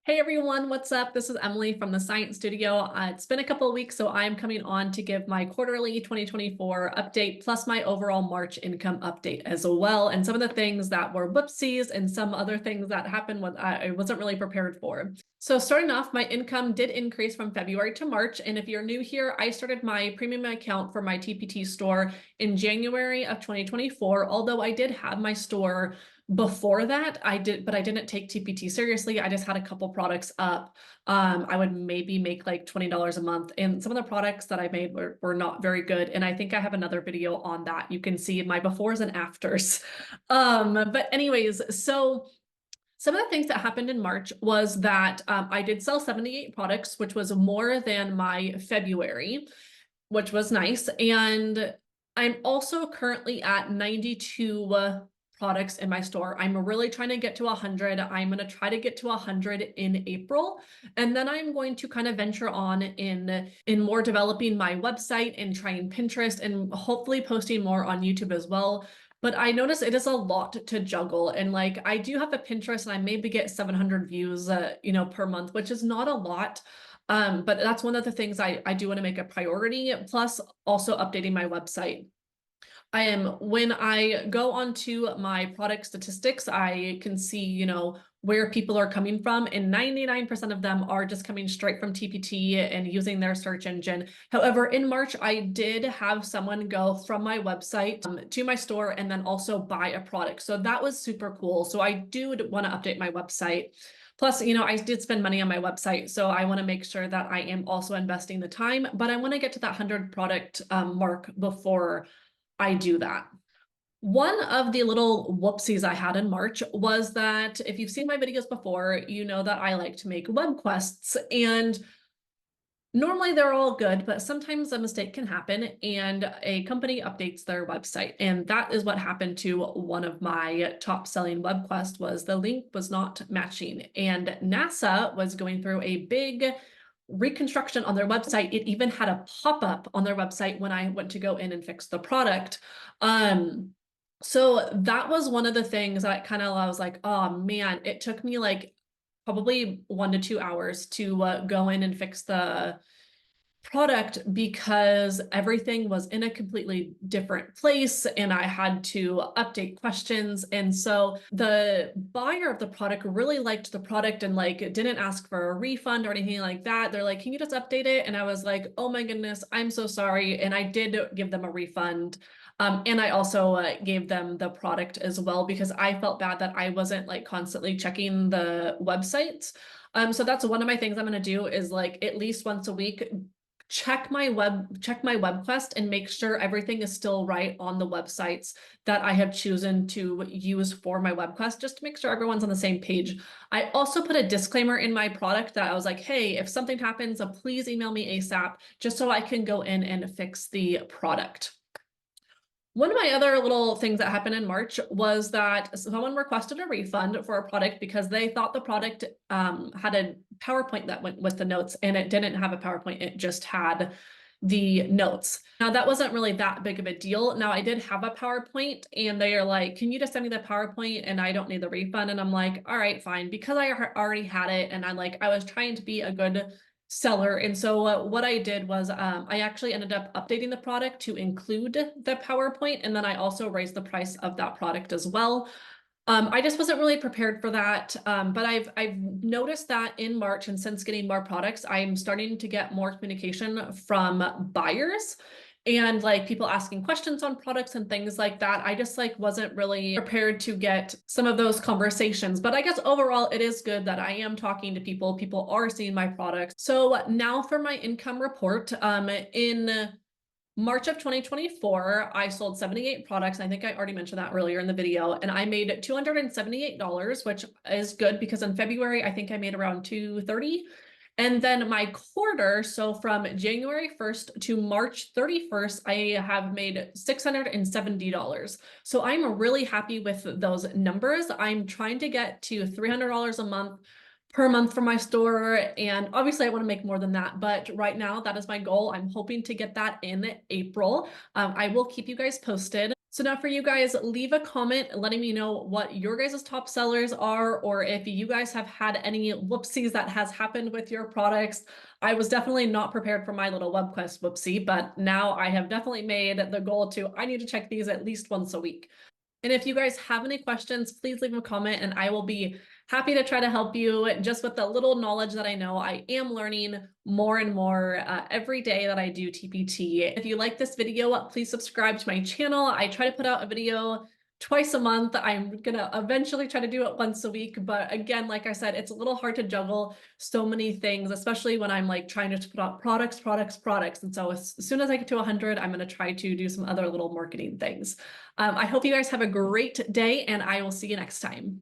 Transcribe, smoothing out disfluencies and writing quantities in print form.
Hey everyone, what's up? This is Emily from the Science Studio. It's been a couple of weeks, so I'm coming on to give my quarterly 2024 update, plus my overall March income update as well, and some of the things that were whoopsies and some other things that happened what I wasn't really prepared for. So starting off, my income did increase from February to March, and if you're new here, I started my premium account for my TPT store in January of 2024, although I did have my store before that. But I didn't take TPT seriously. I just had a couple products up. I would maybe make like $20 a month, and some of the products that I made were not very good. And I think I have another video on that. You can see my befores and afters. But anyways, so some of the things that happened in March was that I did sell 78 products, which was more than my February, which was nice. And I'm also currently at 92 products in my store. I'm really trying to get to 100. I'm going to try to get to 100 in April. And then I'm going to kind of venture on in more developing my website and trying Pinterest and hopefully posting more on YouTube as well. But I notice it is a lot to juggle. And like, I do have a Pinterest and I maybe get 700 views, per month, which is not a lot. But that's one of the things I do want to make a priority, plus also updating my website. When I go onto my product statistics, I can see, where people are coming from, and 99% of them are just coming straight from TPT and using their search engine. However, in March, I did have someone go from my website to my store and then also buy a product. So that was super cool. So I do want to update my website. Plus, I did spend money on my website, so I want to make sure that I am also investing the time, but I want to get to that 100 product mark before I do that. One of the little whoopsies I had in March was that if you've seen my videos before, you know that I like to make web quests, and normally they're all good, but sometimes a mistake can happen and a company updates their website. And that is what happened to one of my top selling web quests. Was the link was not matching, and NASA was going through a big reconstruction on their website. It even had a pop-up on their website when I went to go in and fix the product. So that was one of the things that I was like, oh man, it took me like probably 1 to 2 hours to go in and fix the product because everything was in a completely different place and I had to update questions. And so the buyer of the product really liked the product and like didn't ask for a refund or anything like that. They're like, can you just update it? And I was like, oh my goodness, I'm so sorry. And I did give them a refund. And I also gave them the product as well because I felt bad that I wasn't like constantly checking the websites. So that's one of my things I'm going to do is like at least once a week, check my web quest and make sure everything is still right on the websites that I have chosen to use for my web quest, just to make sure everyone's on the same page. I also put a disclaimer in my product that I was like, hey, if something happens, please email me ASAP, just so I can go in and fix the product. One of my other little things that happened in March was that someone requested a refund for a product because they thought the product had a PowerPoint that went with the notes, and it didn't have a PowerPoint. It just had the notes. Now, that wasn't really that big of a deal. Now, I did have a PowerPoint, and they are like, can you just send me the PowerPoint and I don't need the refund? And I'm like, all right, fine. Because I already had it, and I was trying to be a good seller. And so what I did was I actually ended up updating the product to include the PowerPoint, and then I also raised the price of that product as well. I just wasn't really prepared for that, but I've noticed that in March, and since getting more products, I'm starting to get more communication from buyers and like people asking questions on products and things like that. I just like wasn't really prepared to get some of those conversations, but I guess overall it is good that I am talking to people. People are seeing my products. So now for my income report, in March of 2024, I sold 78 products. I think I already mentioned that earlier in the video, and I made $278, which is good because in February, I think I made around $230. And then my quarter, so from January 1st to March 31st, I have made $670. So I'm really happy with those numbers. I'm trying to get to $300 a month per month for my store. And obviously I want to make more than that, but right now that is my goal. I'm hoping to get that in April. I will keep you guys posted. So now for you guys, leave a comment letting me know what your guys' top sellers are, or if you guys have had any whoopsies that has happened with your products. I was definitely not prepared for my little WebQuest whoopsie, but now I have definitely made the goal I need to check these at least once a week. And if you guys have any questions, please leave a comment and I will be happy to try to help you just with the little knowledge that I know. I am learning more and more every day that I do TPT. If you like this video, please subscribe to my channel. I try to put out a video twice a month. I'm gonna eventually try to do it once a week, but again, like I said, it's a little hard to juggle so many things, especially when I'm like trying to put out products. And so as soon as I get to 100, I'm gonna try to do some other little marketing things. I hope you guys have a great day and I will see you next time.